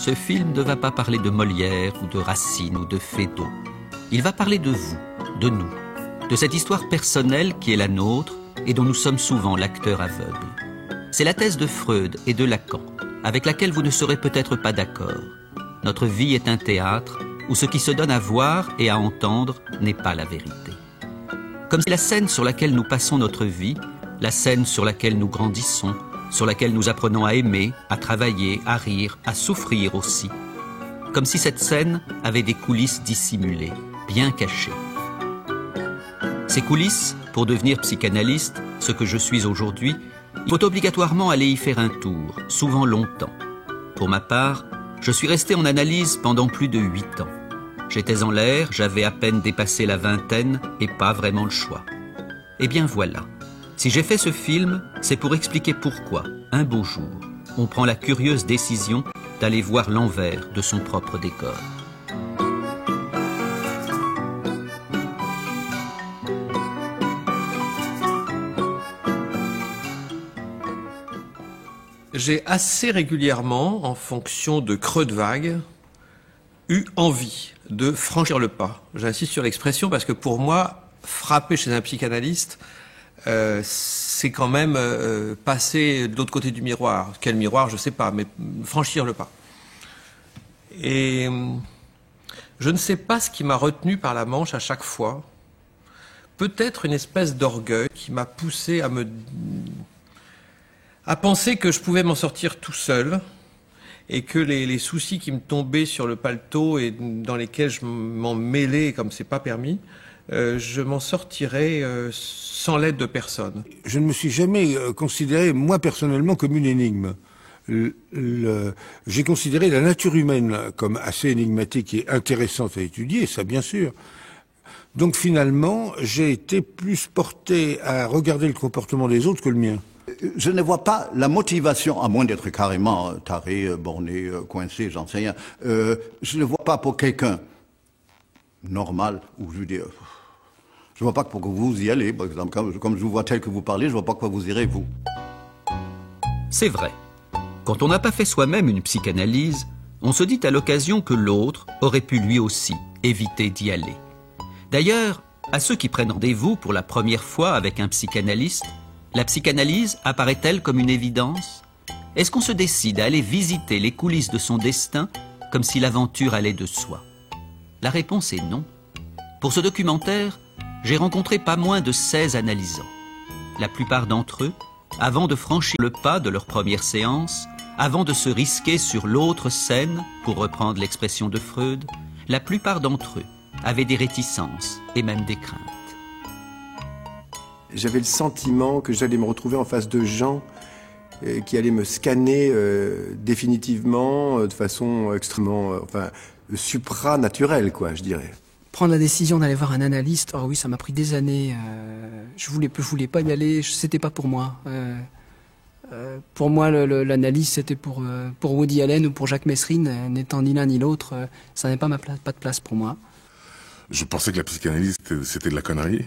ce film ne va pas parler de Molière ou de Racine ou de Feydeau. Il va parler de vous, de nous, de cette histoire personnelle qui est la nôtre et dont nous sommes souvent l'acteur aveugle. C'est la thèse de Freud et de Lacan, avec laquelle vous ne serez peut-être pas d'accord. Notre vie est un théâtre où ce qui se donne à voir et à entendre n'est pas la vérité. Comme si la scène sur laquelle nous passons notre vie, la scène sur laquelle nous grandissons, sur laquelle nous apprenons à aimer, à travailler, à rire, à souffrir aussi. Comme si cette scène avait des coulisses dissimulées, bien cachées. Ces coulisses, pour devenir psychanalyste, ce que je suis aujourd'hui, il faut obligatoirement aller y faire un tour, souvent longtemps. Pour ma part, je suis resté en analyse pendant plus de 8 ans. J'étais en l'air, j'avais à peine dépassé la vingtaine et pas vraiment le choix. Eh bien voilà. Si j'ai fait ce film, c'est pour expliquer pourquoi, un beau jour, on prend la curieuse décision d'aller voir l'envers de son propre décor. J'ai assez régulièrement, en fonction de creux de vague, eu envie de franchir le pas. J'insiste sur l'expression parce que pour moi, frapper chez un psychanalyste, c'est quand même passer de l'autre côté du miroir. Quel miroir, je sais pas, mais franchir le pas. Et je ne sais pas ce qui m'a retenu par la manche à chaque fois. Peut-être une espèce d'orgueil qui m'a poussé à penser que je pouvais m'en sortir tout seul et que les soucis qui me tombaient sur le paletot et dans lesquels je m'en mêlais comme c'est pas permis, je m'en sortirais sans l'aide de personne. Je ne me suis jamais considéré, moi personnellement, comme une énigme. J'ai considéré la nature humaine comme assez énigmatique et intéressante à étudier, ça bien sûr. Donc finalement, j'ai été plus porté à regarder le comportement des autres que le mien. Je ne vois pas la motivation, à moins d'être carrément taré, borné, coincé, j'en sais rien. Je ne vois pas pour quelqu'un normal, ou je veux dire, je ne vois pas pour que vous y allez, par exemple. Comme je vous vois tel que vous parlez, je ne vois pas pourquoi vous irez, vous. C'est vrai. Quand on n'a pas fait soi-même une psychanalyse, on se dit à l'occasion que l'autre aurait pu lui aussi éviter d'y aller. D'ailleurs, à ceux qui prennent rendez-vous pour la première fois avec un psychanalyste, la psychanalyse apparaît-elle comme une évidence? Est-ce qu'on se décide à aller visiter les coulisses de son destin comme si l'aventure allait de soi? La réponse est non. Pour ce documentaire, j'ai rencontré pas moins de 16 analysants. La plupart d'entre eux, avant de franchir le pas de leur première séance, avant de se risquer sur l'autre scène, pour reprendre l'expression de Freud, la plupart d'entre eux avaient des réticences et même des craintes. J'avais le sentiment que j'allais me retrouver en face de gens qui allaient me scanner définitivement, de façon extrêmement, supranaturelle, quoi, je dirais. Prendre la décision d'aller voir un analyste, oh oui, ça m'a pris des années. Je voulais pas y aller, c'était pas pour moi. Pour moi, l'analyse, c'était pour Woody Allen ou pour Jacques Messrine, n'étant ni l'un ni l'autre, ça n'avait pas de place pour moi. Je pensais que la psychanalyse, c'était de la connerie.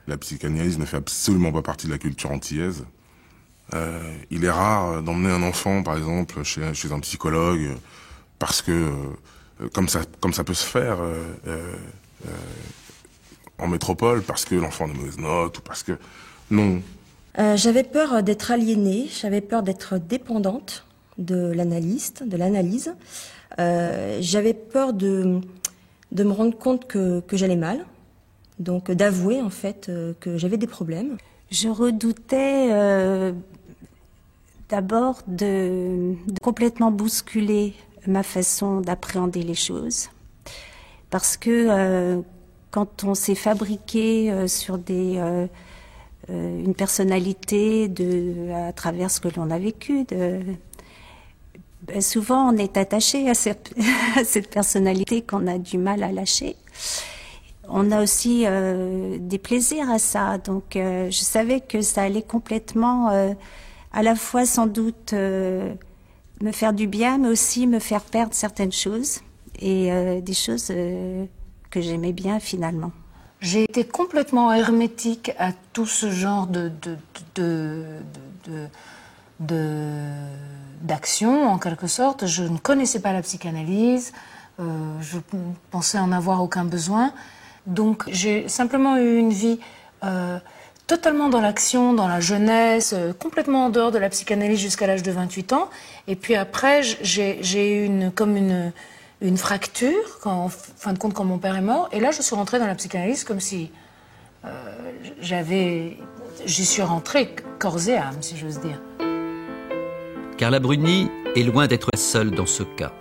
La psychanalyse ne fait absolument pas partie de la culture antillaise. Il est rare d'emmener un enfant, par exemple, chez un psychologue, parce que, comme ça peut se faire en métropole, parce que l'enfant a de mauvaises notes, ou parce que... Non. J'avais peur d'être aliénée, j'avais peur d'être dépendante de l'analyste, de l'analyse. J'avais peur de me rendre compte que j'allais mal. Donc d'avouer en fait que j'avais des problèmes. Je redoutais d'abord de complètement bousculer ma façon d'appréhender les choses. Parce que quand on s'est fabriqué sur une personnalité à travers ce que l'on a vécu, souvent on est attaché à cette personnalité qu'on a du mal à lâcher. On a aussi des plaisirs à ça, donc je savais que ça allait complètement, à la fois sans doute me faire du bien, mais aussi me faire perdre certaines choses, et des choses que j'aimais bien finalement. J'ai été complètement hermétique à tout ce genre d'action, en quelque sorte. Je ne connaissais pas la psychanalyse, je pensais en avoir aucun besoin. Donc j'ai simplement eu une vie totalement dans l'action, dans la jeunesse, complètement en dehors de la psychanalyse jusqu'à l'âge de 28 ans. Et puis après, j'ai eu une fracture, en fin de compte, quand mon père est mort. Et là, je suis rentrée dans la psychanalyse comme si j'y suis rentrée corps et âme, si j'ose dire. Carla Bruni est loin d'être seule dans ce cas.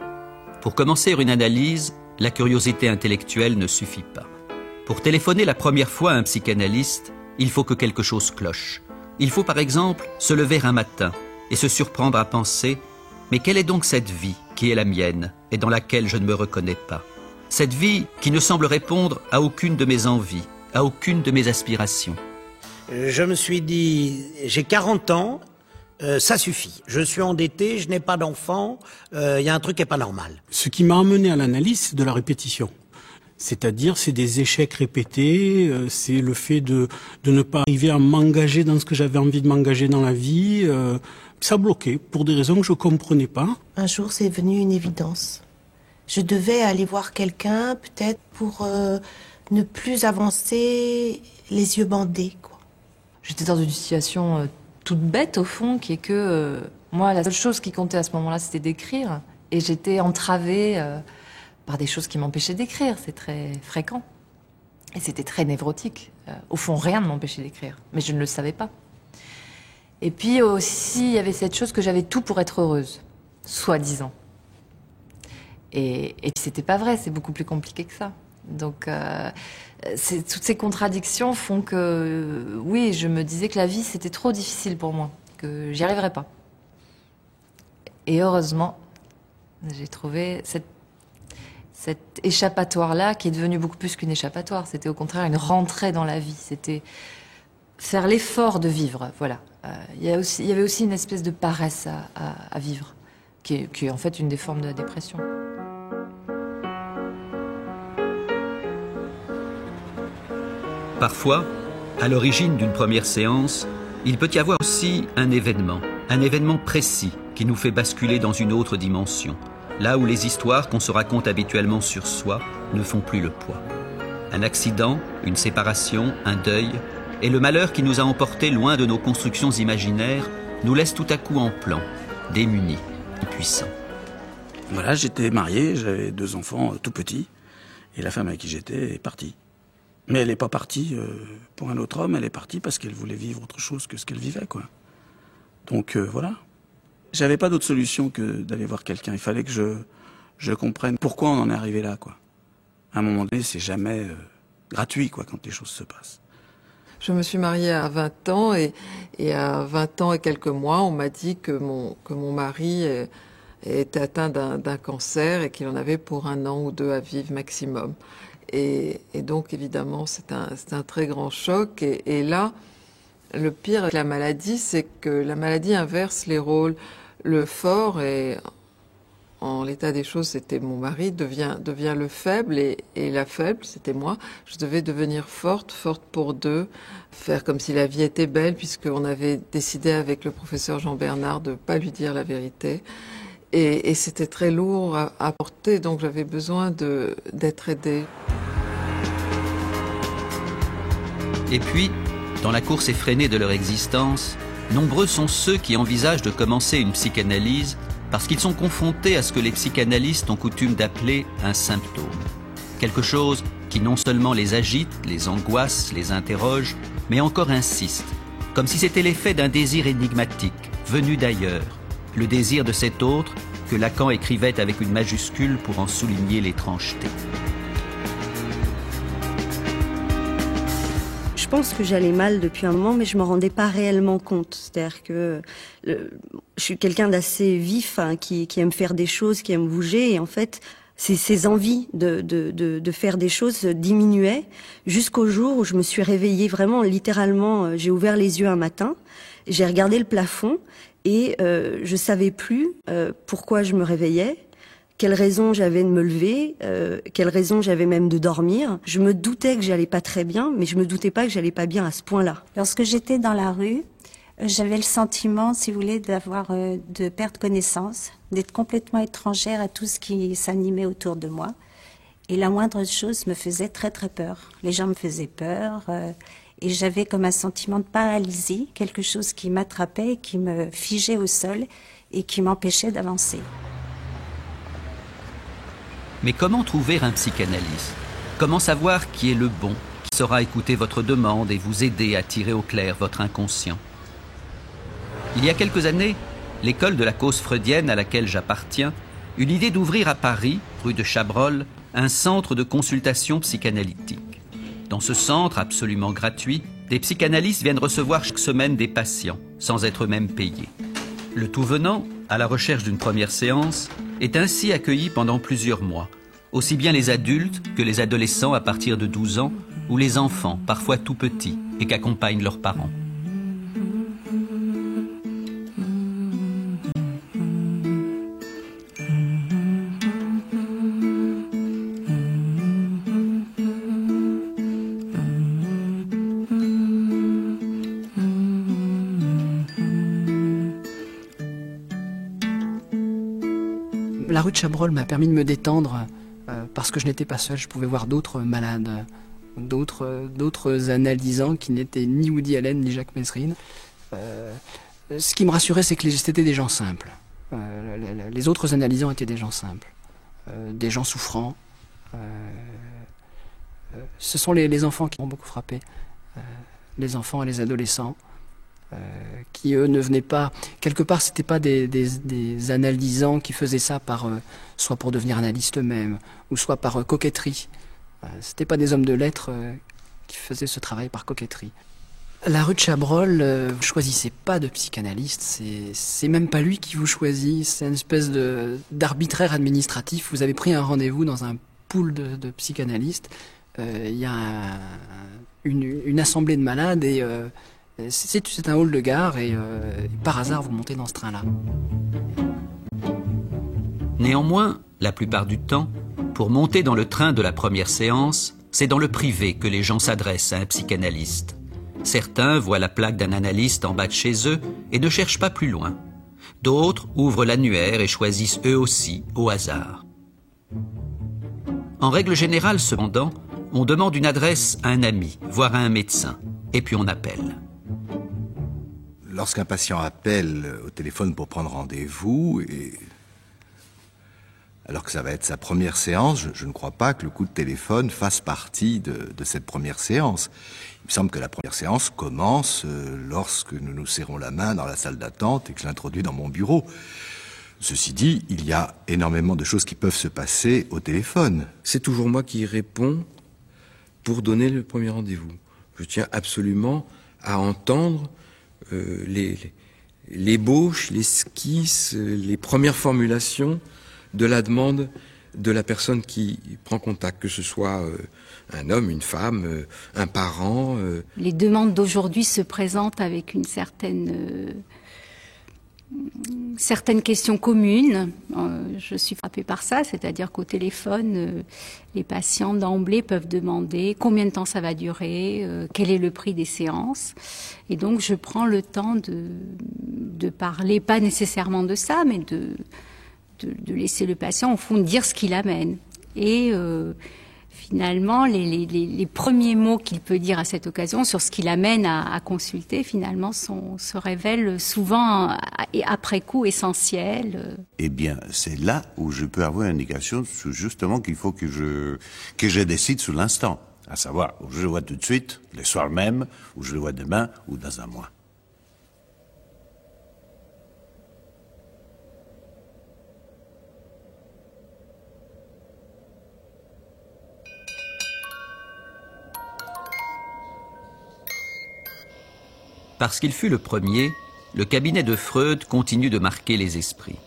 Pour commencer une analyse, la curiosité intellectuelle ne suffit pas. Pour téléphoner la première fois à un psychanalyste, il faut que quelque chose cloche. Il faut par exemple se lever un matin et se surprendre à penser « Mais quelle est donc cette vie qui est la mienne et dans laquelle je ne me reconnais pas ? Cette vie qui ne semble répondre à aucune de mes envies, à aucune de mes aspirations. » Je me suis dit, j'ai 40 ans, ça suffit. Je suis endetté, je n'ai pas d'enfant, y a un truc qui n'est pas normal. Ce qui m'a amené à l'analyse, c'est de la répétition. C'est-à-dire, c'est des échecs répétés, c'est le fait de ne pas arriver à m'engager dans ce que j'avais envie de m'engager dans la vie. Ça bloquait, pour des raisons que je comprenais pas. Un jour, c'est devenu une évidence. Je devais aller voir quelqu'un, peut-être pour ne plus avancer les yeux bandés, quoi. J'étais dans une situation toute bête, au fond, qui est que moi, la seule chose qui comptait à ce moment-là, c'était d'écrire. Et j'étais entravée par des choses qui m'empêchaient d'écrire. C'est très fréquent. Et c'était très névrotique. Au fond, rien ne m'empêchait d'écrire. Mais je ne le savais pas. Et puis aussi, il y avait cette chose que j'avais tout pour être heureuse, soi-disant. Et puis c'était pas vrai, c'est beaucoup plus compliqué que ça. Donc toutes ces contradictions font que, oui, je me disais que la vie c'était trop difficile pour moi, que j'y arriverais pas. Et heureusement, j'ai trouvé cet échappatoire-là qui est devenu beaucoup plus qu'une échappatoire. C'était au contraire une rentrée dans la vie. C'était faire l'effort de vivre, voilà. Il y avait aussi une espèce de paresse à vivre, qui est en fait une des formes de la dépression. Parfois, à l'origine d'une première séance, il peut y avoir aussi un événement précis qui nous fait basculer dans une autre dimension, là où les histoires qu'on se raconte habituellement sur soi ne font plus le poids. Un accident, une séparation, un deuil, et le malheur qui nous a emportés loin de nos constructions imaginaires nous laisse tout à coup en plan, démunis, impuissants. Voilà, j'étais marié, j'avais 2 enfants tout petits, et la femme avec qui j'étais est partie. Mais elle n'est pas partie pour un autre homme, elle est partie parce qu'elle voulait vivre autre chose que ce qu'elle vivait, quoi. Donc voilà. J'avais pas d'autre solution que d'aller voir quelqu'un. Il fallait que je comprenne pourquoi on en est arrivé là, quoi. À un moment donné, c'est jamais gratuit, quoi, quand les choses se passent. Je me suis mariée à 20 ans et à 20 ans et quelques mois, on m'a dit que mon mari était atteint d'un cancer et qu'il en avait pour 1 an ou 2 à vivre maximum. Et donc, évidemment, c'est un très grand choc. Et là, le pire avec la maladie, c'est que la maladie inverse les rôles. Le fort, et en l'état des choses, c'était mon mari, devient le faible. Et la faible, c'était moi. Je devais devenir forte pour 2, faire comme si la vie était belle, puisqu'on avait décidé avec le professeur Jean Bernard de ne pas lui dire la vérité. Et c'était très lourd à porter, donc j'avais besoin d'être aidée. Et puis, dans la course effrénée de leur existence, nombreux sont ceux qui envisagent de commencer une psychanalyse parce qu'ils sont confrontés à ce que les psychanalystes ont coutume d'appeler un symptôme. Quelque chose qui non seulement les agite, les angoisse, les interroge, mais encore insiste, comme si c'était l'effet d'un désir énigmatique, venu d'ailleurs, le désir de cet autre que Lacan écrivait avec une majuscule pour en souligner l'étrangeté. Je pense que j'allais mal depuis un moment, mais je me rendais pas réellement compte. C'est-à-dire que je suis quelqu'un d'assez vif, hein, qui aime faire des choses, qui aime bouger, et en fait, ces envies de faire des choses diminuaient jusqu'au jour où je me suis réveillée vraiment, littéralement, j'ai ouvert les yeux un matin, j'ai regardé le plafond et je savais plus pourquoi je me réveillais. Quelle raison j'avais de me lever, quelle raison j'avais même de dormir. Je me doutais que j'allais pas très bien, mais je me doutais pas que j'allais pas bien à ce point-là. Lorsque j'étais dans la rue, J'avais le sentiment, si vous voulez, de perdre connaissance, d'être complètement étrangère à tout ce qui s'animait autour de moi. Et la moindre chose me faisait très très peur. Les gens me faisaient peur et j'avais comme un sentiment de paralysie, quelque chose qui m'attrapait, qui me figeait au sol et qui m'empêchait d'avancer. Mais comment trouver un psychanalyste? Comment savoir qui est le bon, qui saura écouter votre demande et vous aider à tirer au clair votre inconscient? Il y a quelques années, l'école de la cause freudienne à laquelle j'appartiens eut l'idée d'ouvrir à Paris, rue de Chabrol, un centre de consultation psychanalytique. Dans ce centre absolument gratuit, des psychanalystes viennent recevoir chaque semaine des patients, sans être eux-mêmes payés. Le tout venant, à la recherche d'une première séance, est ainsi accueilli pendant plusieurs mois, aussi bien les adultes que les adolescents à partir de 12 ans, ou les enfants, parfois tout petits, et qu'accompagnent leurs parents. La rue de Chabrol m'a permis de me détendre parce que je n'étais pas seul, je pouvais voir d'autres malades, d'autres analysants qui n'étaient ni Woody Allen ni Jacques Messrine. Ce qui me rassurait, c'est que c'était des gens simples. Les autres analysants étaient des gens simples, des gens souffrants. Ce sont les enfants qui m'ont beaucoup frappé, les enfants et les adolescents. Qui eux ne venaient pas, quelque part c'était pas des analysants qui faisaient ça soit pour devenir analystes eux-mêmes, ou soit par coquetterie. C'était pas des hommes de lettres qui faisaient ce travail par coquetterie. La rue de Chabrol, vous choisissez pas de psychanalyste, c'est même pas lui qui vous choisit, c'est une espèce d'arbitraire administratif. Vous avez pris un rendez-vous dans un pool de psychanalystes, il y a une assemblée de malades et c'est un hall de gare et par hasard vous montez dans ce train-là. Néanmoins, la plupart du temps, pour monter dans le train de la première séance, c'est dans le privé que les gens s'adressent à un psychanalyste. Certains voient la plaque d'un analyste en bas de chez eux et ne cherchent pas plus loin. D'autres ouvrent l'annuaire et choisissent eux aussi au hasard. En règle générale, cependant, on demande une adresse à un ami, voire à un médecin, et puis on appelle. Lorsqu'un patient appelle au téléphone pour prendre rendez-vous, alors que ça va être sa première séance, je ne crois pas que le coup de téléphone fasse partie de cette première séance. Il me semble que la première séance commence lorsque nous nous serrons la main dans la salle d'attente et que je l'introduis dans mon bureau. Ceci dit, il y a énormément de choses qui peuvent se passer au téléphone. C'est toujours moi qui réponds pour donner le premier rendez-vous. Je tiens absolument à entendre l'ébauche, l'esquisse, les premières formulations de la demande de la personne qui prend contact, que ce soit un homme, une femme, un parent. Les demandes d'aujourd'hui se présentent avec une certaines questions communes. Je suis frappée par ça, c'est-à-dire qu'au téléphone, les patients d'emblée peuvent demander combien de temps ça va durer, quel est le prix des séances. Et donc je prends le temps de parler, pas nécessairement de ça, mais de laisser le patient, au fond, dire ce qu'il amène. Et finalement, les premiers mots qu'il peut dire à cette occasion sur ce qu'il amène à consulter, finalement, se révèlent souvent, et après coup, essentiels. Eh bien, c'est là où je peux avoir une indication sur justement qu'il faut que je décide sur l'instant. À savoir, où je le vois tout de suite, le soir même, où je le vois demain, ou dans un mois. Parce qu'il fut le premier, le cabinet de Freud continue de marquer les esprits.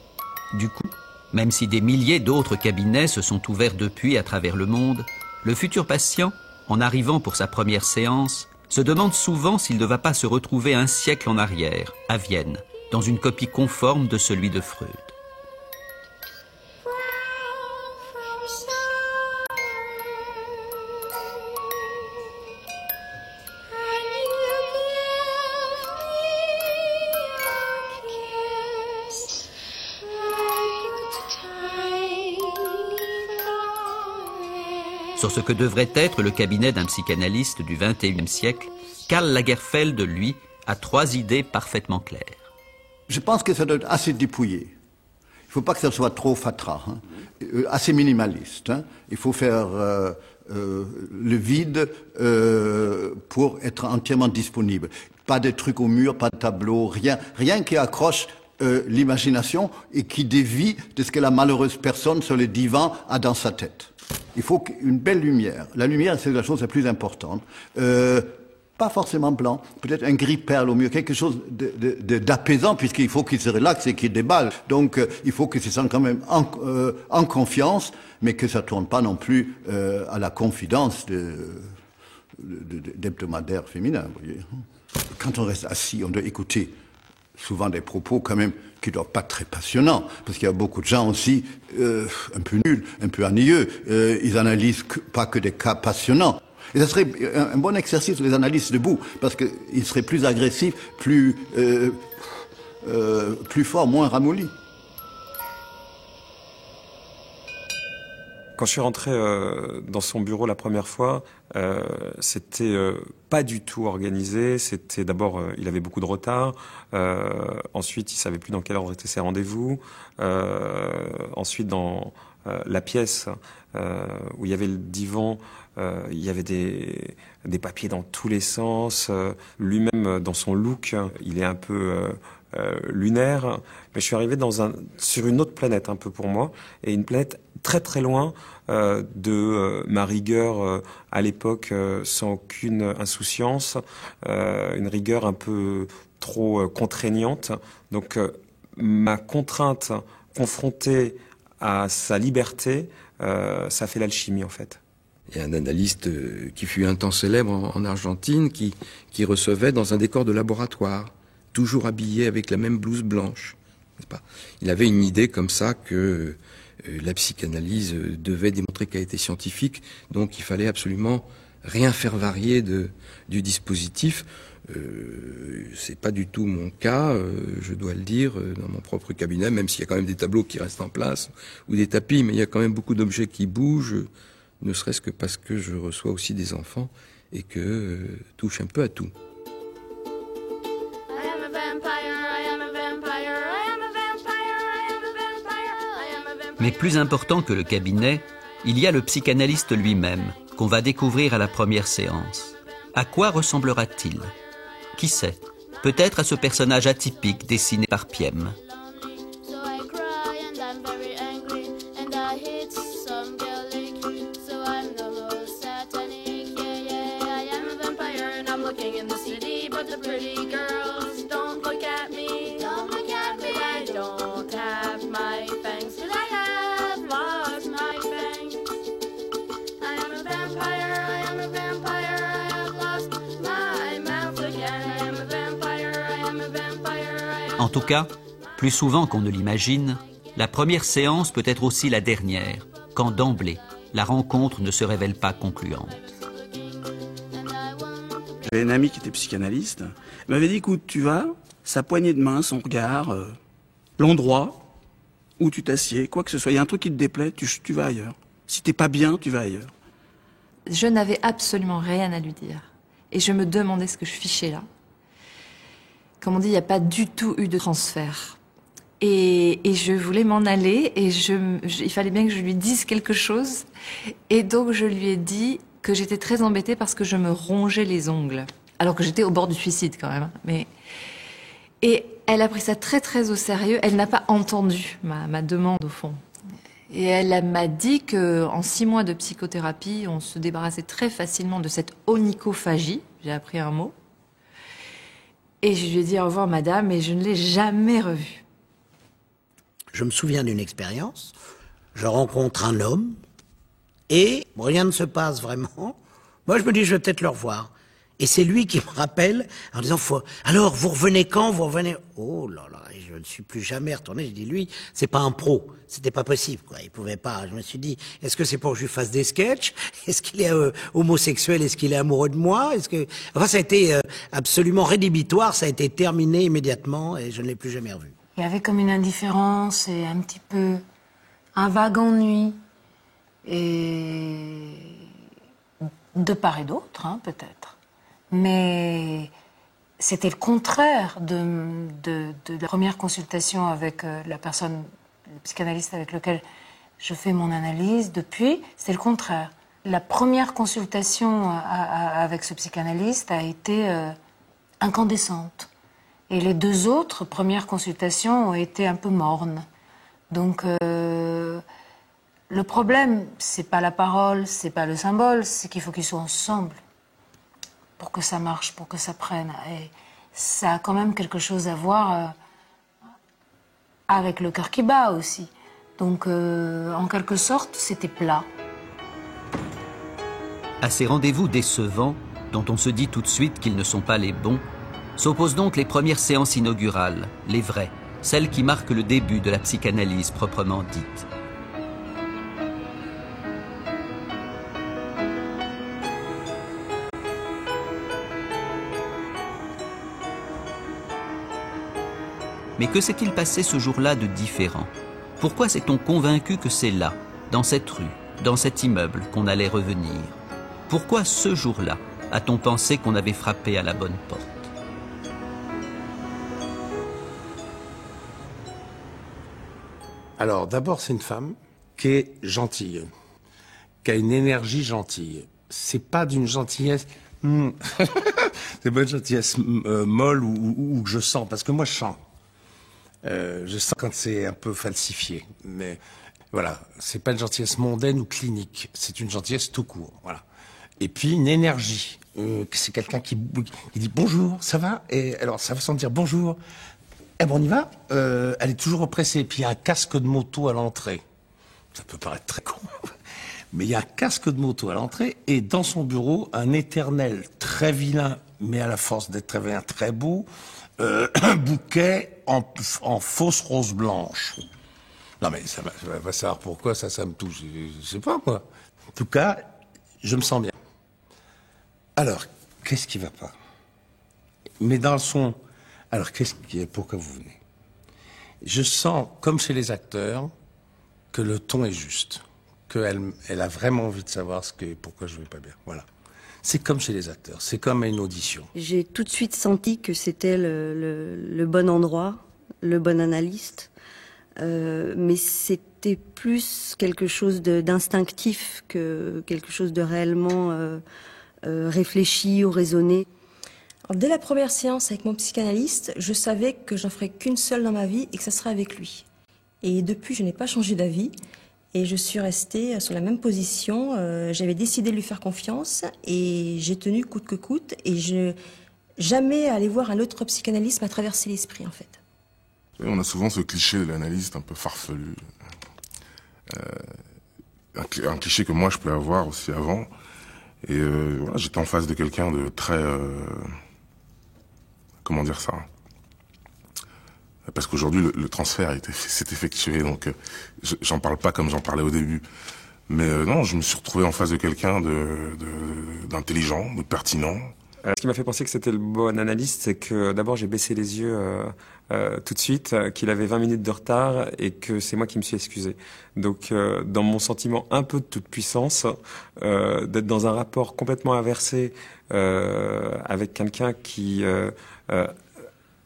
Du coup, même si des milliers d'autres cabinets se sont ouverts depuis à travers le monde, le futur patient, en arrivant pour sa première séance, se demande souvent s'il ne va pas se retrouver un siècle en arrière, à Vienne, dans une copie conforme de celui de Freud. Sur ce que devrait être le cabinet d'un psychanalyste du XXIe siècle, Karl Lagerfeld, lui, a 3 idées parfaitement claires. Je pense que ça doit être assez dépouillé. Il ne faut pas que ça soit trop fatras, hein. Assez minimaliste. Hein. Il faut faire le vide pour être entièrement disponible. Pas de trucs au mur, pas de tableau, rien qui accroche l'imagination et qui dévie de ce que la malheureuse personne sur le divan a dans sa tête. Il faut une belle lumière. La lumière, c'est la chose la plus importante. Pas forcément blanc, peut-être un gris perle au mieux, quelque chose d'apaisant, puisqu'il faut qu'il se relaxe et qu'il déballe. Donc, il faut qu'il se sente quand même en confiance, mais que ça tourne pas non plus à la confidence d'hebdomadaires féminins, vous voyez. Quand on reste assis, on doit écouter souvent des propos quand même qui ne doivent pas être très passionnants, parce qu'il y a beaucoup de gens aussi un peu nuls, un peu ennuyeux. Ils analysent pas que des cas passionnants. Et ça serait un bon exercice pour les analystes debout, parce qu'ils seraient plus agressifs, plus forts, moins ramollis. Quand je suis rentré dans son bureau la première fois, c'était pas du tout organisé. C'était d'abord, il avait beaucoup de retard. Ensuite, il savait plus dans quelle heure étaient ses rendez-vous. Ensuite, dans la pièce où il y avait le divan, il y avait des papiers dans tous les sens. Lui-même, dans son look, il est un peu lunaire. Mais je suis arrivé sur une autre planète un peu pour moi, et une planète très très loin de ma rigueur à l'époque, sans aucune insouciance, une rigueur un peu trop contraignante. Donc ma contrainte confrontée à sa liberté, ça fait l'alchimie en fait. Il y a un analyste qui fut un temps célèbre en Argentine qui recevait dans un décor de laboratoire, toujours habillé avec la même blouse blanche. N'est-ce pas ? Il avait une idée comme ça que la psychanalyse devait démontrer qu'elle était scientifique, donc il fallait absolument rien faire varier du dispositif. C'est pas du tout mon cas, je dois le dire, dans mon propre cabinet, même s'il y a quand même des tableaux qui restent en place, ou des tapis, mais il y a quand même beaucoup d'objets qui bougent, ne serait-ce que parce que je reçois aussi des enfants et que touche un peu à tout. Mais plus important que le cabinet, il y a le psychanalyste lui-même, qu'on va découvrir à la première séance. À quoi ressemblera-t-il ? Qui sait ? Peut-être à ce personnage atypique dessiné par Piem. En tout cas, plus souvent qu'on ne l'imagine, la première séance peut être aussi la dernière, quand d'emblée, la rencontre ne se révèle pas concluante. J'avais une amie qui était psychanalyste. Elle m'avait dit, écoute, tu vas, sa poignée de main, son regard, l'endroit où tu t'assieds, quoi que ce soit, il y a un truc qui te déplaît, tu vas ailleurs. Si t'es pas bien, tu vas ailleurs. Je n'avais absolument rien à lui dire. Et je me demandais ce que je fichais là. Comme on dit, il n'y a pas du tout eu de transfert. Et je voulais m'en aller et il fallait bien que je lui dise quelque chose. Et donc je lui ai dit que j'étais très embêtée parce que je me rongeais les ongles. Alors que j'étais au bord du suicide quand même. Et elle a pris ça très très au sérieux. Elle n'a pas entendu ma demande au fond. Et elle m'a dit qu'en 6 mois de psychothérapie, on se débarrassait très facilement de cette onychophagie. J'ai appris un mot. Et je lui ai dit au revoir madame et je ne l'ai jamais revue. Je me souviens d'une expérience. Je rencontre un homme et rien ne se passe vraiment. Moi, je me dis, je vais peut-être le revoir. Et c'est lui qui me rappelle en disant, alors, vous revenez quand? Vous revenez? Oh là là, je ne suis plus jamais retourné. J'ai dit, lui, c'est pas un pro. C'était pas possible, quoi. Il pouvait pas. Je me suis dit, est-ce que c'est pour que je lui fasse des sketchs? Est-ce qu'il est homosexuel? Est-ce qu'il est amoureux de moi? Enfin, ça a été absolument rédhibitoire. Ça a été terminé immédiatement et je ne l'ai plus jamais revu. Il y avait comme une indifférence et un petit peu un vague ennui. Et de part et d'autre, hein, peut-être. Mais c'était le contraire de la première consultation avec la personne, le psychanalyste avec lequel je fais mon analyse depuis, c'est le contraire. La première consultation avec ce psychanalyste a été incandescente. Et les deux autres premières consultations ont été un peu mornes. Donc, le problème, c'est pas la parole, c'est pas le symbole, c'est qu'il faut qu'ils soient ensemble pour que ça marche, pour que ça prenne. Et ça a quand même quelque chose à voir avec le cœur qui bat aussi. Donc, en quelque sorte, c'était plat. À ces rendez-vous décevants, dont on se dit tout de suite qu'ils ne sont pas les bons, s'opposent donc les premières séances inaugurales, les vraies, celles qui marquent le début de la psychanalyse proprement dite. Mais que s'est-il passé ce jour-là de différent? Pourquoi s'est-on convaincu que c'est là, dans cette rue, dans cet immeuble, qu'on allait revenir? Pourquoi ce jour-là a-t-on pensé qu'on avait frappé à la bonne porte? Alors, d'abord, c'est une femme qui est gentille, qui a une énergie gentille. C'est pas d'une gentillesse... c'est pas une gentillesse molle ou que je sens, parce que moi, je sens. Je sens quand c'est un peu falsifié. Mais voilà, c'est pas une gentillesse mondaine ou clinique. C'est une gentillesse tout court, voilà. Et puis, une énergie. C'est quelqu'un qui dit « Bonjour, ça va ?» Et alors, ça veut sans dire « Bonjour ». Eh ben on y va. Elle est toujours oppressée. Puis il y a un casque de moto à l'entrée. Ça peut paraître très con, mais il y a un casque de moto à l'entrée et dans son bureau un éternel très vilain, mais à la force d'être très vilain, très beau, un bouquet en fausse rose blanche. Non mais ça va savoir pourquoi ça me touche. Je sais pas quoi. En tout cas, je me sens bien. Alors, qu'est-ce qui va pas? Mais dans son... Alors, pourquoi vous venez? Je sens, comme chez les acteurs, que le ton est juste, qu'elle a vraiment envie de savoir pourquoi je vais pas bien. Voilà. C'est comme chez les acteurs, c'est comme à une audition. J'ai tout de suite senti que c'était le bon endroit, le bon analyste, mais c'était plus quelque chose d'instinctif que quelque chose de réellement réfléchi ou raisonné. Alors, dès la première séance avec mon psychanalyste, je savais que j'en ferais qu'une seule dans ma vie et que ça serait avec lui. Et depuis, je n'ai pas changé d'avis et je suis restée sur la même position. J'avais décidé de lui faire confiance et j'ai tenu coûte que coûte. Et jamais aller voir un autre psychanalyste m'a traversé l'esprit, en fait. On a souvent ce cliché de l'analyste un peu farfelu. Un cliché que moi je peux avoir aussi avant. Et voilà, j'étais en face de quelqu'un de très... comment dire ça? Parce qu'aujourd'hui, le transfert s'est effectué, donc j'en parle pas comme j'en parlais au début. Mais non, je me suis retrouvé en face de quelqu'un d'intelligent, de pertinent. Ce qui m'a fait penser que c'était le bon analyste, c'est que d'abord j'ai baissé les yeux tout de suite, qu'il avait 20 minutes de retard et que c'est moi qui me suis excusé. Donc dans mon sentiment un peu de toute puissance, d'être dans un rapport complètement inversé avec quelqu'un qui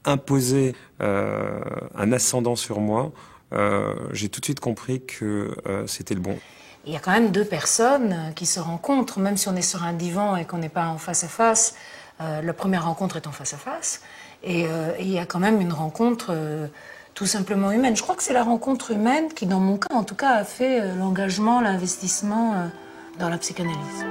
imposait un ascendant sur moi, j'ai tout de suite compris que c'était le bon. Il y a quand même deux personnes qui se rencontrent, même si on est sur un divan et qu'on n'est pas en face à face. La première rencontre est en face à face. Et il y a quand même une rencontre tout simplement humaine. Je crois que c'est la rencontre humaine qui, dans mon cas, en tout cas, a fait l'engagement, l'investissement dans la psychanalyse.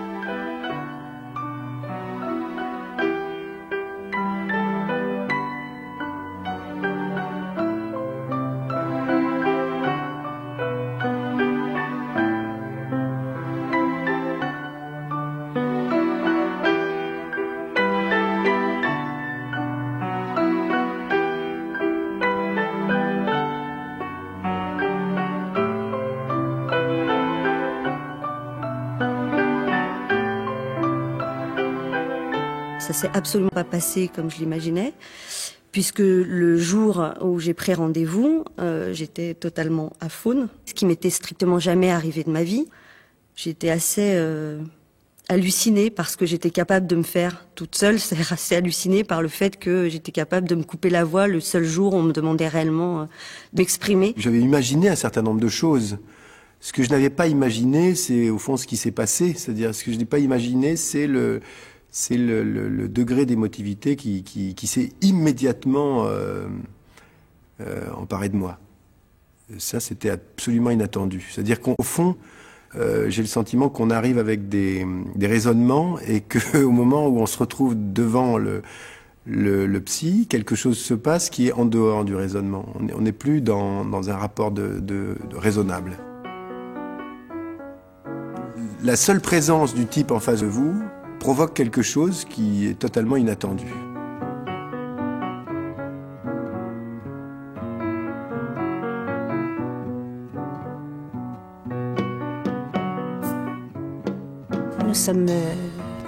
Ça s'est absolument pas passé comme je l'imaginais, puisque le jour où j'ai pris rendez-vous, j'étais totalement aphone, ce qui m'était strictement jamais arrivé de ma vie. J'étais assez hallucinée par ce que j'étais capable de me faire toute seule. C'est assez hallucinée par le fait que j'étais capable de me couper la voix le seul jour où on me demandait réellement d'exprimer. J'avais imaginé un certain nombre de choses. Ce que je n'avais pas imaginé, c'est au fond ce qui s'est passé. C'est-à-dire, ce que je n'ai pas imaginé, c'est le degré d'émotivité qui s'est immédiatement emparé de moi. Ça, c'était absolument inattendu. C'est-à-dire qu'au fond, j'ai le sentiment qu'on arrive avec des raisonnements et qu'au moment où on se retrouve devant le psy, quelque chose se passe qui est en dehors du raisonnement. On n'est plus dans un rapport de raisonnable. La seule présence du type en face de vous provoque quelque chose qui est totalement inattendu. Nous sommes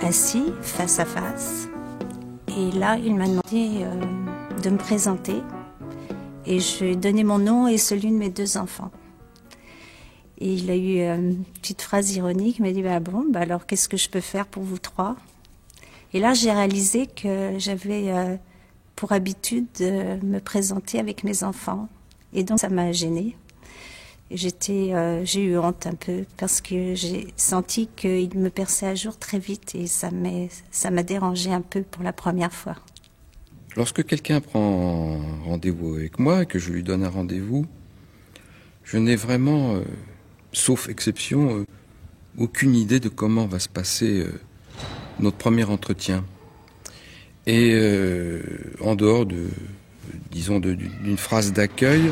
assis face à face et là il m'a demandé de me présenter et je lui ai donné mon nom et celui de mes 2 enfants. Et il a eu une petite phrase ironique, il m'a dit alors qu'est-ce que je peux faire pour vous 3 ? Et là j'ai réalisé que j'avais pour habitude de me présenter avec mes enfants et donc ça m'a gênée. J'ai eu honte un peu parce que j'ai senti qu'il me perçait à jour très vite et ça m'a dérangé un peu pour la première fois. Lorsque quelqu'un prend rendez-vous avec moi et que je lui donne un rendez-vous, je n'ai vraiment, sauf exception, aucune idée de comment va se passer notre premier entretien. Et en dehors d'une phrase d'accueil,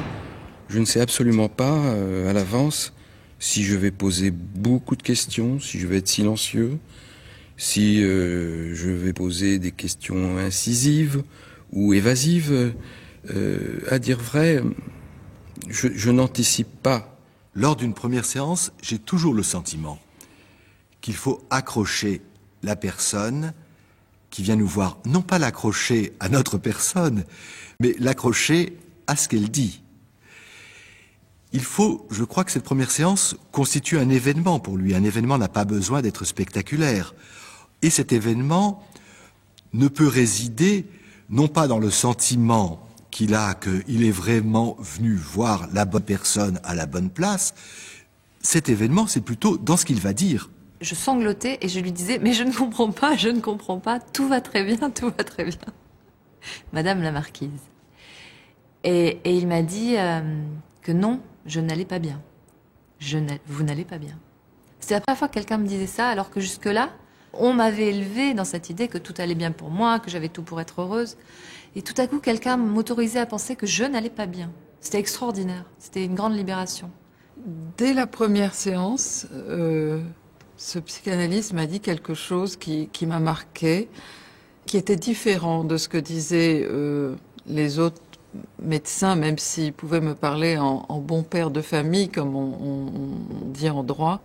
je ne sais absolument pas à l'avance si je vais poser beaucoup de questions, si je vais être silencieux, si je vais poser des questions incisives ou évasives. À dire vrai, je n'anticipe pas. Lors d'une première séance, j'ai toujours le sentiment qu'il faut accrocher la personne qui vient nous voir. Non pas l'accrocher à notre personne, mais l'accrocher à ce qu'elle dit. Je crois que cette première séance constitue un événement pour lui. Un événement n'a pas besoin d'être spectaculaire. Et cet événement ne peut résider, non pas dans le sentiment qu'il a qu'il est vraiment venu voir la bonne personne à la bonne place. Cet événement, c'est plutôt dans ce qu'il va dire. Je sanglotais et je lui disais « Mais je ne comprends pas, tout va très bien, tout va très bien. » Madame la marquise. Et il m'a dit que non, je n'allais pas bien. Vous n'allez pas bien. C'était la première fois que quelqu'un me disait ça, alors que jusque-là, on m'avait élevée dans cette idée que tout allait bien pour moi, que j'avais tout pour être heureuse. Et tout à coup, quelqu'un m'autorisait à penser que je n'allais pas bien. C'était extraordinaire. C'était une grande libération. Dès la première séance, ce psychanalyste m'a dit quelque chose qui m'a marqué, qui était différent de ce que disaient les autres médecin, même s'il pouvait me parler en bon père de famille, comme on dit en droit.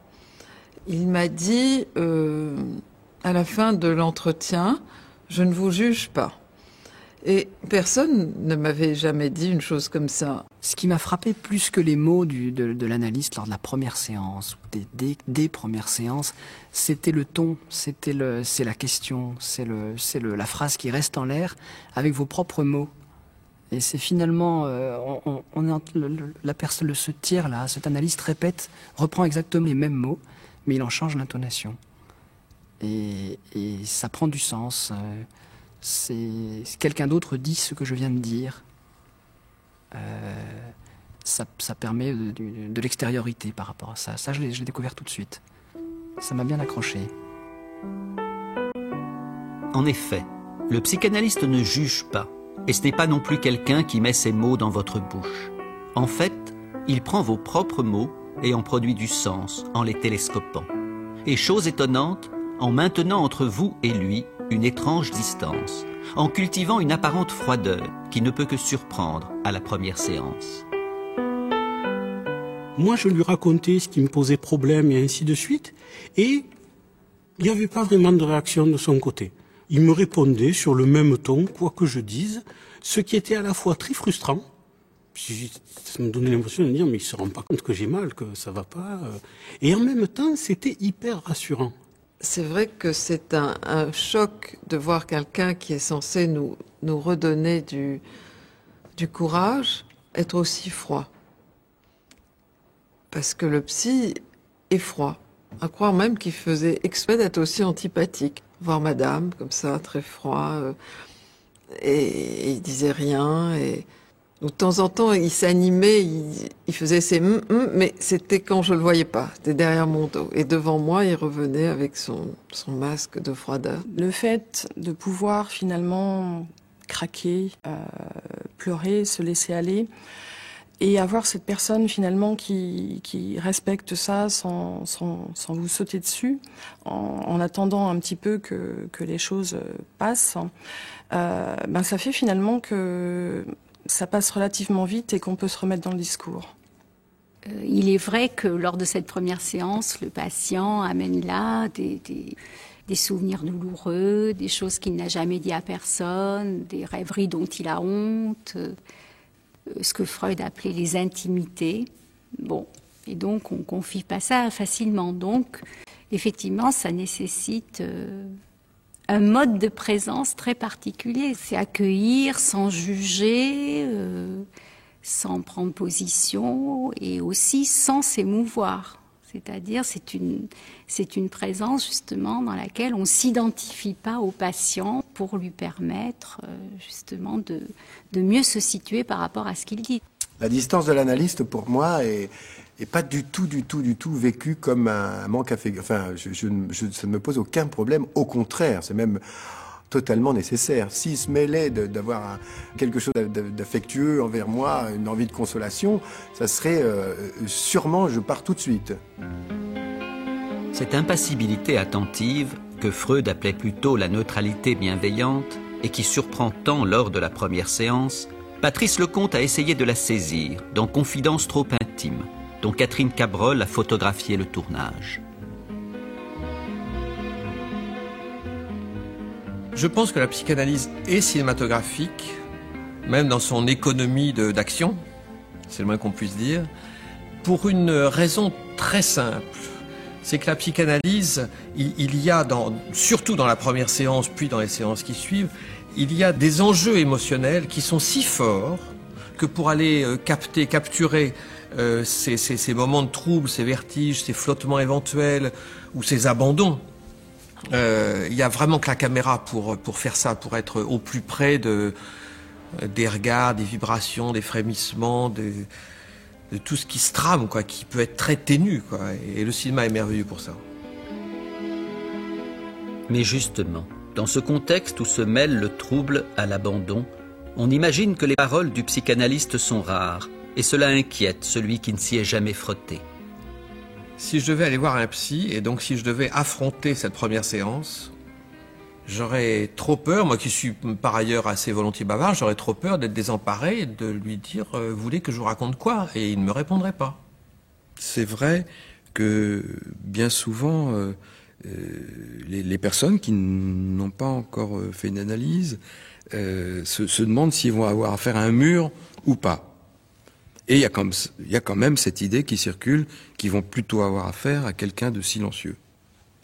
Il m'a dit, à la fin de l'entretien, « Je ne vous juge pas ». Et personne ne m'avait jamais dit une chose comme ça. Ce qui m'a frappé plus que les mots de l'analyste lors de la première séance, ou des premières séances, c'était le ton, c'est la question, c'est la phrase qui reste en l'air avec vos propres mots. Et c'est finalement, la personne, ce tiers-là, cet analyste reprend exactement les mêmes mots, mais il en change l'intonation. Et ça prend du sens. Quelqu'un d'autre dit ce que je viens de dire. Ça permet de l'extériorité par rapport à ça. Ça, je l'ai découvert tout de suite. Ça m'a bien accroché. En effet, le psychanalyste ne juge pas. Et ce n'est pas non plus quelqu'un qui met ses mots dans votre bouche. En fait, il prend vos propres mots et en produit du sens en les télescopant. Et chose étonnante, en maintenant entre vous et lui une étrange distance, en cultivant une apparente froideur qui ne peut que surprendre à la première séance. Moi, je lui racontais ce qui me posait problème et ainsi de suite, et il n'y avait pas vraiment de réaction de son côté. Il me répondait sur le même ton, quoi que je dise, ce qui était à la fois très frustrant. Ça me donnait l'impression de me dire, mais il se rend pas compte que j'ai mal, que ça va pas. Et en même temps, c'était hyper rassurant. C'est vrai que c'est un choc de voir quelqu'un qui est censé nous redonner du courage, être aussi froid. Parce que le psy est froid. À croire même qu'il faisait exprès d'être aussi antipathique. Voir madame, comme ça, très froid, et il disait rien, et de temps en temps, il s'animait, il faisait ses mais c'était quand je le voyais pas, c'était derrière mon dos. Et devant moi, il revenait avec son masque de froideur. Le fait de pouvoir finalement craquer, pleurer, se laisser aller, et avoir cette personne finalement qui respecte ça sans vous sauter dessus, en attendant un petit peu que les choses passent, ça fait finalement que ça passe relativement vite et qu'on peut se remettre dans le discours. Il est vrai que lors de cette première séance, le patient amène là des souvenirs douloureux, des choses qu'il n'a jamais dit à personne, des rêveries dont il a honte, ce que Freud appelait les intimités. Bon, et donc on confie pas ça facilement. Donc, effectivement, ça nécessite un mode de présence très particulier. C'est accueillir sans juger, sans prendre position et aussi sans s'émouvoir. C'est-à-dire, c'est une présence justement dans laquelle on s'identifie pas au patient pour lui permettre justement de mieux se situer par rapport à ce qu'il dit. La distance de l'analyste, pour moi, est pas du tout vécue comme un manque affectif. Enfin, ça ne me pose aucun problème. Au contraire, c'est même totalement nécessaire. S'il se mêlait d'avoir quelque chose d'affectueux envers moi, une envie de consolation, ça serait sûrement je pars tout de suite. Cette impassibilité attentive, que Freud appelait plutôt la neutralité bienveillante, et qui surprend tant lors de la première séance, Patrice Lecomte a essayé de la saisir dans Confidences trop intimes, dont Catherine Cabrol a photographié le tournage. Je pense que la psychanalyse est cinématographique, même dans son économie d'action, c'est le moins qu'on puisse dire, pour une raison très simple. C'est que la psychanalyse, il y a, surtout dans la première séance, puis dans les séances qui suivent, il y a des enjeux émotionnels qui sont si forts que pour aller capturer ces moments de trouble, ces vertiges, ces flottements éventuels ou ces abandons, il y a vraiment que la caméra pour faire ça, pour être au plus près des regards, des vibrations, des frémissements, de tout ce qui se trame, quoi, qui peut être très ténu, quoi. Et le cinéma est merveilleux pour ça. Mais justement, dans ce contexte où se mêle le trouble à l'abandon, on imagine que les paroles du psychanalyste sont rares, et cela inquiète celui qui ne s'y est jamais frotté. Si je devais aller voir un psy, et donc si je devais affronter cette première séance, j'aurais trop peur, moi qui suis par ailleurs assez volontiers bavard, j'aurais trop peur d'être désemparé et de lui dire « Vous voulez que je vous raconte quoi ?» Et il ne me répondrait pas. C'est vrai que bien souvent, les personnes qui n'ont pas encore fait une analyse se demandent s'ils vont avoir affaire à un mur ou pas. Et il y a quand même cette idée qui circule qu'ils vont plutôt avoir affaire à quelqu'un de silencieux.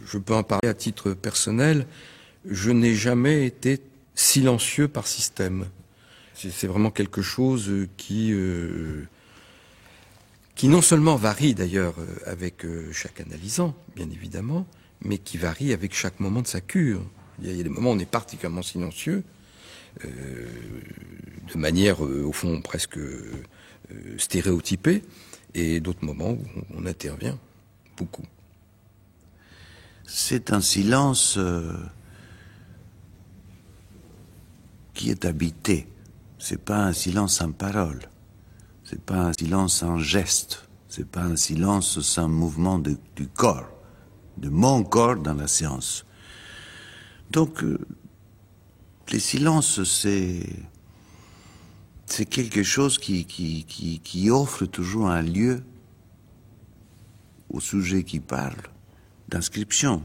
Je peux en parler à titre personnel. Je n'ai jamais été silencieux par système. C'est vraiment quelque chose qui non seulement varie d'ailleurs avec chaque analysant, bien évidemment, mais qui varie avec chaque moment de sa cure. Il y a des moments où on est particulièrement silencieux, de manière au fond presque stéréotypée, et d'autres moments où on intervient beaucoup. C'est un silence qui est habité. C'est pas un silence sans parole. C'est pas un silence sans geste. C'est pas un silence sans mouvement du corps, de mon corps dans la séance. Donc, les silences, c'est quelque chose qui offre toujours un lieu au sujet qui parle d'inscription.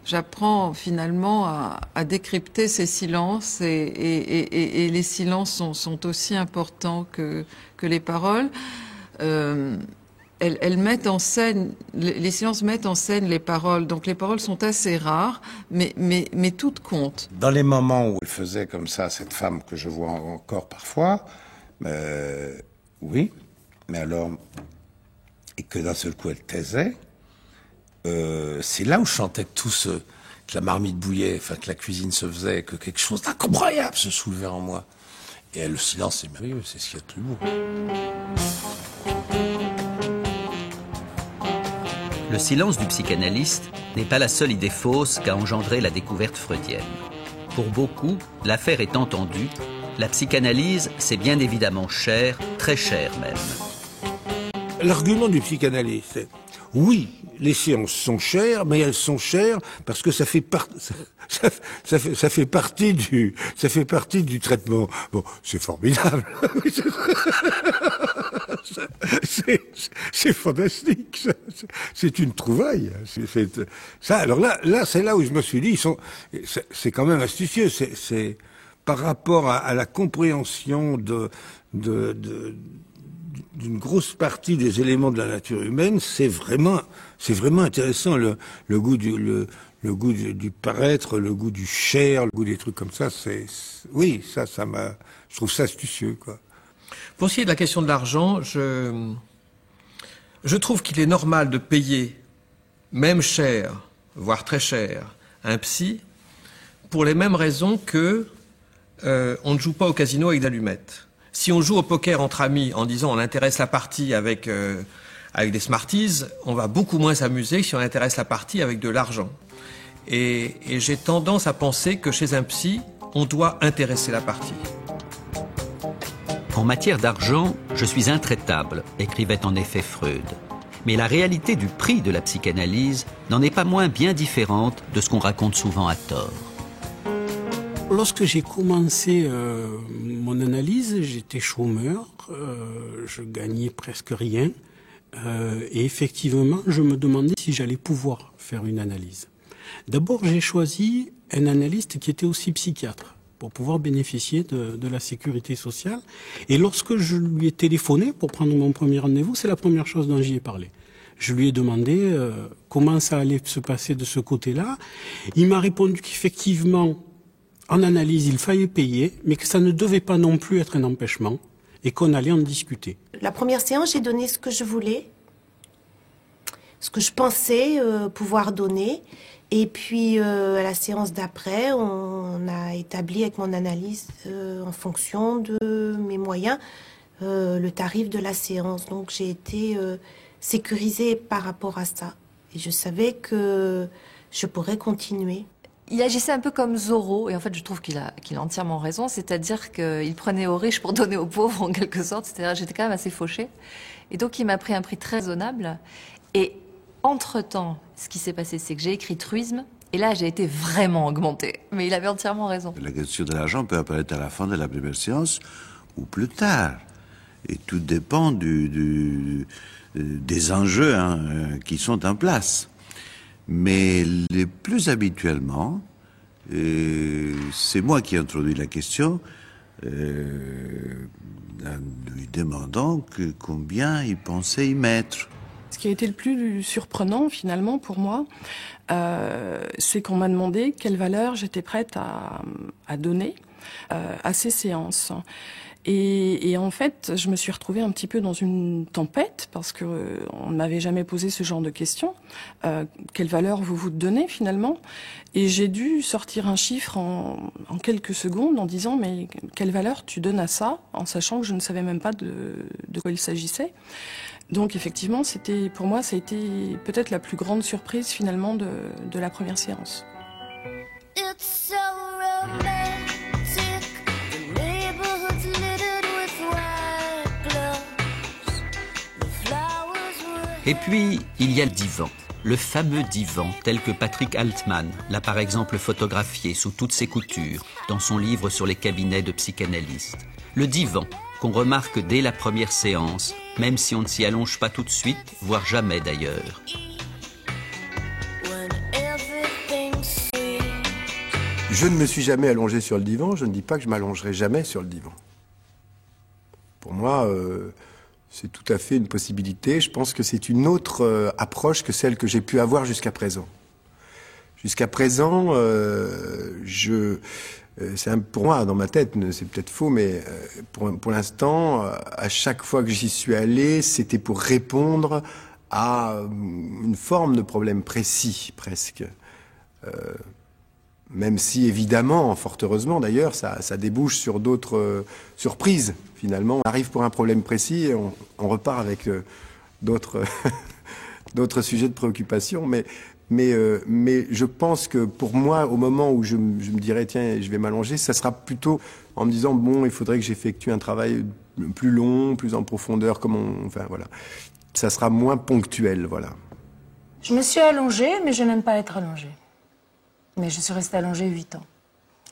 J'apprends finalement à décrypter ces silences et les silences sont aussi importants que les paroles. elles mettent en scène, les séances mettent en scène les paroles. Donc les paroles sont assez rares, mais toutes comptent. Dans les moments où elle faisait comme ça, cette femme que je vois encore parfois, oui, mais alors, et que d'un seul coup elle taisait, c'est là où je sentais que que la marmite bouillait, enfin que la cuisine se faisait, que quelque chose d'incroyable se soulevait en moi. Et le silence, c'est merveilleux, c'est ce qu'il y a de plus beau. Le silence du psychanalyste n'est pas la seule idée fausse qu'a engendré la découverte freudienne. Pour beaucoup, l'affaire est entendue, la psychanalyse, c'est bien évidemment cher, très cher même. L'argument du psychanalyste, c'est oui, les séances sont chères, mais elles sont chères parce que ça fait partie du traitement. Bon, c'est formidable. C'est fantastique. C'est une trouvaille. Alors là, c'est là où je me suis dit, c'est quand même astucieux. C'est par rapport à la compréhension d'une grosse partie des éléments de la nature humaine, c'est vraiment intéressant. Le goût du paraître, le goût du cher, le goût des trucs comme ça, je trouve ça astucieux, quoi. Pour ce qui est de la question de l'argent, je trouve qu'il est normal de payer, même cher, voire très cher, un psy, pour les mêmes raisons que on ne joue pas au casino avec d'allumettes. Si on joue au poker entre amis en disant on intéresse la partie avec des Smarties, on va beaucoup moins s'amuser que si on intéresse la partie avec de l'argent. Et j'ai tendance à penser que chez un psy, on doit intéresser la partie. En matière d'argent, je suis intraitable, écrivait en effet Freud. Mais la réalité du prix de la psychanalyse n'en est pas moins bien différente de ce qu'on raconte souvent à tort. Lorsque j'ai commencé mon analyse, j'étais chômeur, je gagnais presque rien. Et effectivement, je me demandais si j'allais pouvoir faire une analyse. D'abord, j'ai choisi un analyste qui était aussi psychiatre pour pouvoir bénéficier de la sécurité sociale. Et lorsque je lui ai téléphoné pour prendre mon premier rendez-vous, c'est la première chose dont j'y ai parlé. Je lui ai demandé comment ça allait se passer de ce côté-là. Il m'a répondu qu'effectivement, en analyse, il fallait payer, mais que ça ne devait pas non plus être un empêchement et qu'on allait en discuter. La première séance, j'ai donné ce que je voulais, ce que je pensais pouvoir donner. Et puis, à la séance d'après, on a établi avec mon analyse, en fonction de mes moyens, le tarif de la séance. Donc, j'ai été sécurisée par rapport à ça. Et je savais que je pourrais continuer. Il agissait un peu comme Zorro, et en fait je trouve qu'il a entièrement raison, c'est-à-dire qu'il prenait aux riches pour donner aux pauvres en quelque sorte, c'est-à-dire j'étais quand même assez fauchée, et donc il m'a pris un prix très raisonnable, et entre-temps, ce qui s'est passé, c'est que j'ai écrit Truisme, et là j'ai été vraiment augmentée, mais il avait entièrement raison. La question de l'argent peut apparaître à la fin de la première séance, ou plus tard, et tout dépend des enjeux qui sont en place. Mais les plus habituellement, c'est moi qui ai introduit la question, en lui demandant combien il pensait y mettre. Ce qui a été le plus surprenant finalement pour moi, c'est qu'on m'a demandé quelle valeur j'étais prête à donner à ces séances. Et en fait, je me suis retrouvée un petit peu dans une tempête parce que on ne m'avait jamais posé ce genre de questions. Quelle valeur vous donnez finalement? Et j'ai dû sortir un chiffre en quelques secondes en disant mais quelle valeur tu donnes à ça, en sachant que je ne savais même pas de quoi il s'agissait. Donc effectivement, pour moi, ça a été peut-être la plus grande surprise finalement de la première séance. It's so romantic, the neighborhood's littered with white gloves, the flowers were... Et puis, il y a le divan, le fameux divan tel que Patrick Altman l'a par exemple photographié sous toutes ses coutures dans son livre sur les cabinets de psychanalystes. Le divan qu'on remarque dès la première séance, même si on ne s'y allonge pas tout de suite, voire jamais d'ailleurs. Je ne me suis jamais allongé sur le divan, je ne dis pas que je m'allongerai jamais sur le divan. Pour moi, C'est tout à fait une possibilité. Je pense que c'est une autre approche que celle que j'ai pu avoir jusqu'à présent. Jusqu'à présent, pour moi, dans ma tête, c'est peut-être faux, mais pour l'instant, à chaque fois que j'y suis allé, c'était pour répondre à une forme de problème précis, presque. Même si, évidemment, fort heureusement d'ailleurs, ça débouche sur d'autres surprises. Finalement, on arrive pour un problème précis et on repart avec d'autres sujets de préoccupation. Mais je pense que pour moi, au moment où je me dirais, tiens, je vais m'allonger, ça sera plutôt en me disant, bon, il faudrait que j'effectue un travail plus long, plus en profondeur, enfin voilà. Ça sera moins ponctuel, voilà. Je me suis allongée, mais je n'aime pas être allongée. Mais je suis restée allongée 8 ans.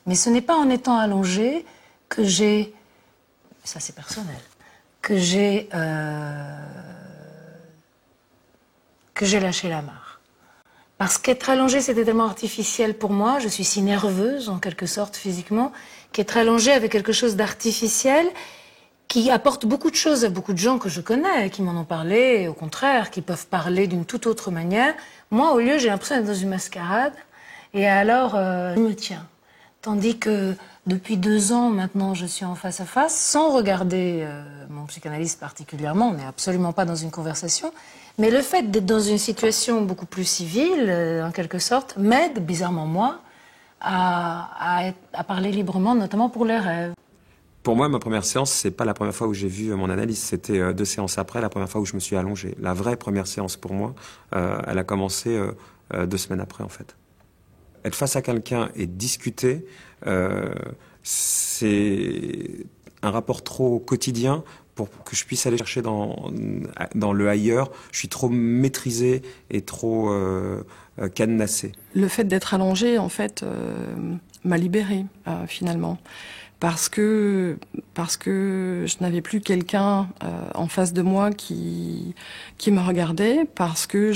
Mais ce n'est pas en étant allongée que j'ai... Ça, c'est personnel. Que j'ai lâché la mare. Parce qu'être allongée, c'était tellement artificiel pour moi. Je suis si nerveuse, en quelque sorte, physiquement, qu'être allongée avait quelque chose d'artificiel qui apporte beaucoup de choses à beaucoup de gens que je connais, qui m'en ont parlé, et au contraire, qui peuvent parler d'une toute autre manière. Moi, au lieu, j'ai l'impression d'être dans une mascarade. Et alors, je me tiens. Tandis que depuis 2 ans, maintenant, je suis en face à face, sans regarder mon psychanalyste particulièrement, on n'est absolument pas dans une conversation, mais le fait d'être dans une situation beaucoup plus civile, en quelque sorte, m'aide, bizarrement moi, à parler librement, notamment pour les rêves. Pour moi, ma première séance, c'est pas la première fois où j'ai vu mon analyse, c'était 2 séances après, la première fois où je me suis allongé. La vraie première séance pour moi, elle a commencé 2 semaines après, en fait. Être face à quelqu'un et discuter, c'est un rapport trop quotidien pour que je puisse aller chercher dans le ailleurs. Je suis trop maîtrisé et trop cadenassé. Le fait d'être allongé, en fait, m'a libérée, finalement. Parce que je n'avais plus quelqu'un en face de moi qui me regardait, parce que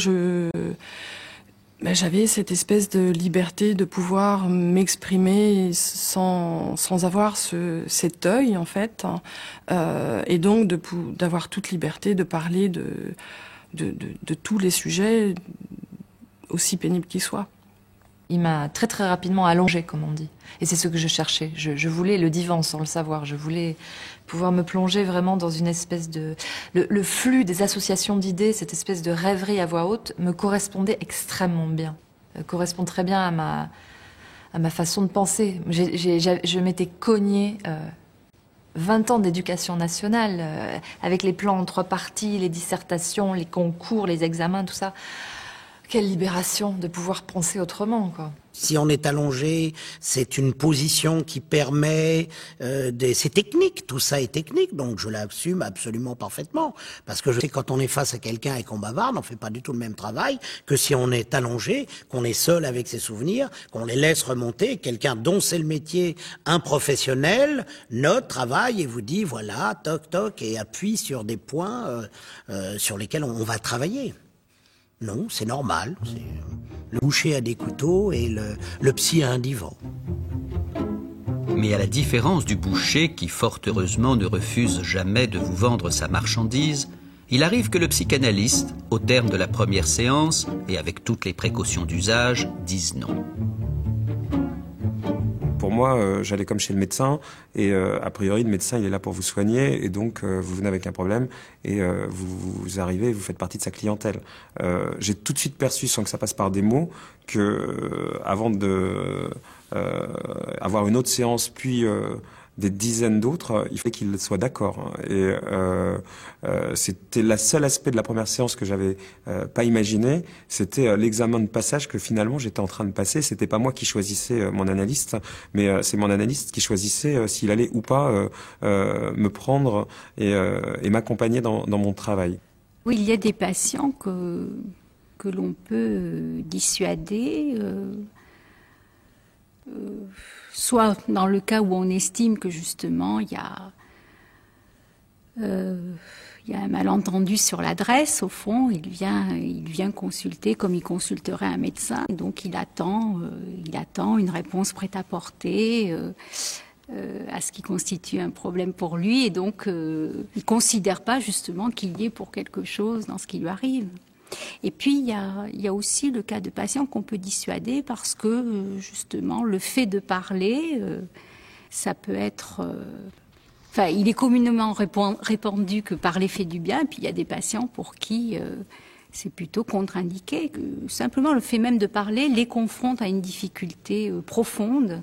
j'avais cette espèce de liberté de pouvoir m'exprimer sans avoir cet œil, en fait, et donc d'avoir toute liberté de parler de tous les sujets, aussi pénibles qu'ils soient. Il m'a très très rapidement allongée, comme on dit. Et c'est ce que je cherchais. Je voulais le divan sans le savoir. Je voulais pouvoir me plonger vraiment dans une espèce de... Le flux des associations d'idées, cette espèce de rêverie à voix haute, me correspondait extrêmement bien. Correspond très bien à ma façon de penser. Je m'étais cognée 20 ans d'éducation nationale, avec les plans en 3 parties, les dissertations, les concours, les examens, tout ça. Quelle libération de pouvoir penser autrement, quoi. Si on est allongé, c'est une position qui permet... c'est technique, tout ça est technique, donc je l'assume absolument parfaitement. Parce que je sais que quand on est face à quelqu'un et qu'on bavarde, on fait pas du tout le même travail que si on est allongé, qu'on est seul avec ses souvenirs, qu'on les laisse remonter, quelqu'un dont c'est le métier, un professionnel, note, travaille et vous dit, voilà, toc, toc, et appuie sur des points sur lesquels on va travailler. Non, c'est normal. Le boucher a des couteaux et le psy a un divan. Mais à la différence du boucher qui, fort heureusement, ne refuse jamais de vous vendre sa marchandise, il arrive que le psychanalyste, au terme de la première séance, et avec toutes les précautions d'usage, dise non. Pour moi, j'allais comme chez le médecin et a priori le médecin il est là pour vous soigner et donc vous venez avec un problème et vous arrivez, vous faites partie de sa clientèle. J'ai tout de suite perçu, sans que ça passe par des mots, que avant de avoir une autre séance puis des dizaines d'autres, il fallait qu'il soit d'accord. Et c'était le seul aspect de la première séance que j'avais pas imaginé. C'était l'examen de passage que finalement j'étais en train de passer. C'était pas moi qui choisissais mon analyste, mais c'est mon analyste qui choisissait s'il allait ou pas me prendre et m'accompagner dans mon travail. Oui, il y a des patients que l'on peut dissuader. Soit dans le cas où on estime que justement il y a un malentendu sur l'adresse, au fond, il vient consulter comme il consulterait un médecin, et donc il attend une réponse prête à porter. à ce qui constitue un problème pour lui, et donc il ne considère pas justement qu'il y est pour quelque chose dans ce qui lui arrive. Et puis il y a aussi le cas de patients qu'on peut dissuader parce que justement le fait de parler, ça peut être... Enfin, il est communément répandu que parler fait du bien, et puis il y a des patients pour qui c'est plutôt contre-indiqué. Simplement le fait même de parler les confronte à une difficulté profonde,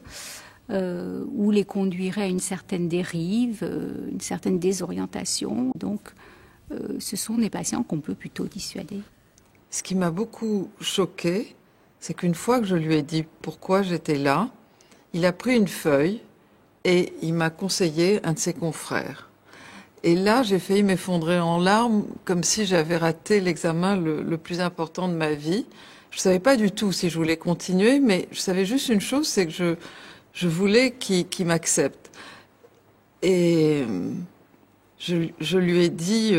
ou les conduirait à une certaine dérive, une certaine désorientation. Donc, ce sont des patients qu'on peut plutôt dissuader. Ce qui m'a beaucoup choquée, c'est qu'une fois que je lui ai dit pourquoi j'étais là, il a pris une feuille et il m'a conseillé un de ses confrères. Et là, j'ai failli m'effondrer en larmes, comme si j'avais raté l'examen le plus important de ma vie. Je savais pas du tout si je voulais continuer, mais je savais juste une chose, c'est que je voulais qu'il m'accepte. Et je lui ai dit,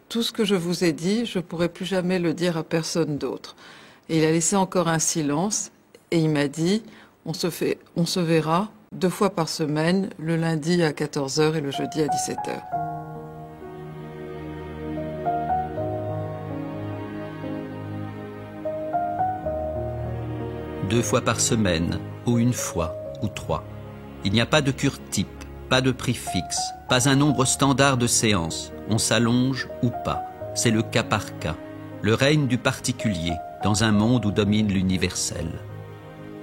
tout ce que je vous ai dit, je pourrai plus jamais le dire à personne d'autre. Et il a laissé encore un silence, et il m'a dit, on se verra 2 fois par semaine, le lundi à 14h et le jeudi à 17h. Deux fois par semaine, ou une fois, ou 3. Il n'y a pas de cure type, pas de prix fixe, pas un nombre standard de séances. On s'allonge ou pas. C'est le cas par cas. Le règne du particulier, dans un monde où domine l'universel.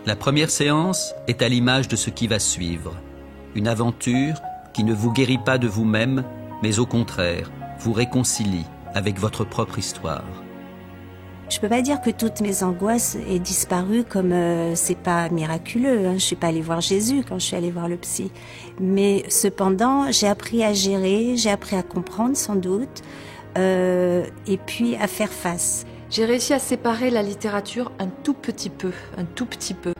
La première séance est à l'image de ce qui va suivre. Une aventure qui ne vous guérit pas de vous-même, mais au contraire, vous réconcilie avec votre propre histoire. Je peux pas dire que toutes mes angoisses aient disparu, comme c'est pas miraculeux. Hein. Je suis pas allée voir Jésus quand je suis allée voir le psy. Mais cependant, j'ai appris à gérer, j'ai appris à comprendre sans doute, et puis à faire face. J'ai réussi à séparer la littérature un tout petit peu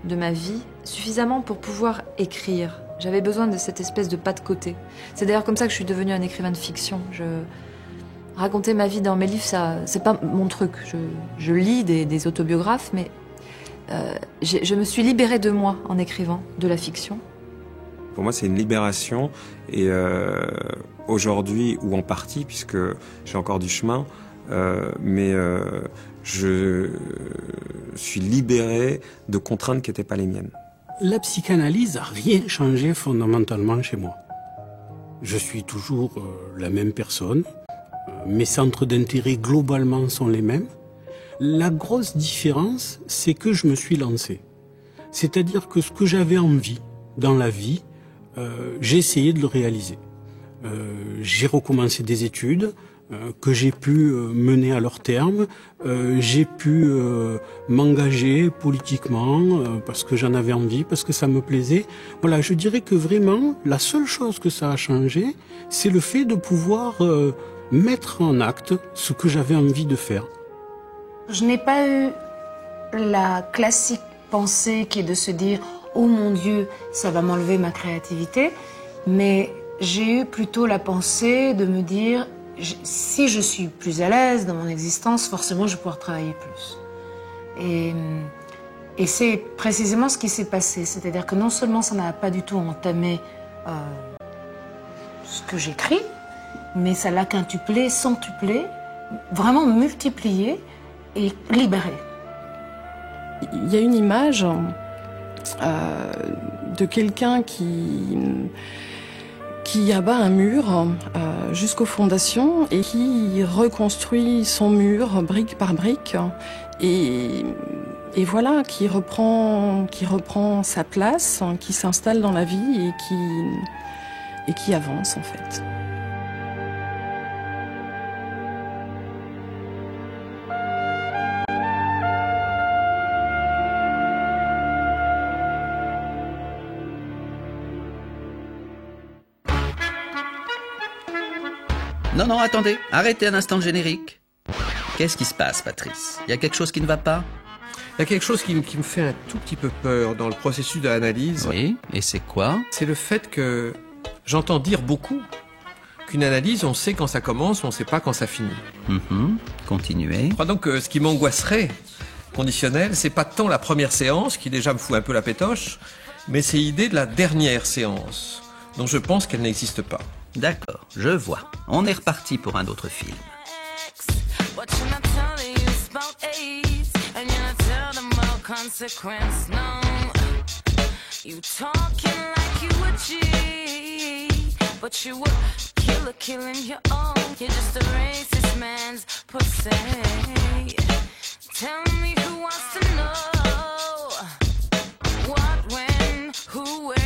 de ma vie, suffisamment pour pouvoir écrire. J'avais besoin de cette espèce de pas de côté. C'est d'ailleurs comme ça que je suis devenue un écrivain de fiction. Raconter ma vie dans mes livres, ça, c'est pas mon truc. Je lis des autobiographes, mais je me suis libérée de moi en écrivant de la fiction. Pour moi, c'est une libération. Et aujourd'hui, ou en partie, puisque j'ai encore du chemin, mais je suis libéré de contraintes qui n'étaient pas les miennes. La psychanalyse n'a rien changé fondamentalement chez moi. Je suis toujours la même personne. Mes centres d'intérêt globalement sont les mêmes. La grosse différence, c'est que je me suis lancé. C'est-à-dire que ce que j'avais envie dans la vie, j'ai essayé de le réaliser. J'ai recommencé des études que j'ai pu mener à leur terme. J'ai pu m'engager politiquement parce que j'en avais envie, parce que ça me plaisait. Voilà, je dirais que vraiment, la seule chose que ça a changé, c'est le fait de pouvoir mettre en acte ce que j'avais envie de faire. Je n'ai pas eu la classique pensée qui est de se dire « Oh mon Dieu, ça va m'enlever ma créativité », mais j'ai eu plutôt la pensée de me dire « Si je suis plus à l'aise dans mon existence, forcément je vais pouvoir travailler plus ». Et c'est précisément ce qui s'est passé, c'est-à-dire que non seulement ça n'a pas du tout entamé ce que j'écris, mais ça l'a quintuplé, centuplé, vraiment multiplié et libéré. Il y a une image de quelqu'un qui abat un mur jusqu'aux fondations et qui reconstruit son mur brique par brique et voilà, qui reprend sa place, qui s'installe dans la vie et qui avance en fait. Non, attendez, arrêtez un instant le générique. Qu'est-ce qui se passe, Patrice? Il y a quelque chose qui ne va pas? Il y a quelque chose qui me fait un tout petit peu peur dans le processus de l'analyse. Oui, et c'est quoi? C'est le fait que j'entends dire beaucoup qu'une analyse, on sait quand ça commence, on ne sait pas quand ça finit. Continuez. Je crois donc que ce qui m'angoisserait, conditionnel, c'est pas tant la première séance, qui déjà me fout un peu la pétoche, mais c'est l'idée de la dernière séance, dont je pense qu'elle n'existe pas. D'accord, je vois. On est reparti pour un autre film. What you not telling you about AIDS, and you're not telling them about consequence, no. You talking like you a G, but you a killer killing your own. You're just a racist man's pussy. Tell me who wants to know what, when, who, where.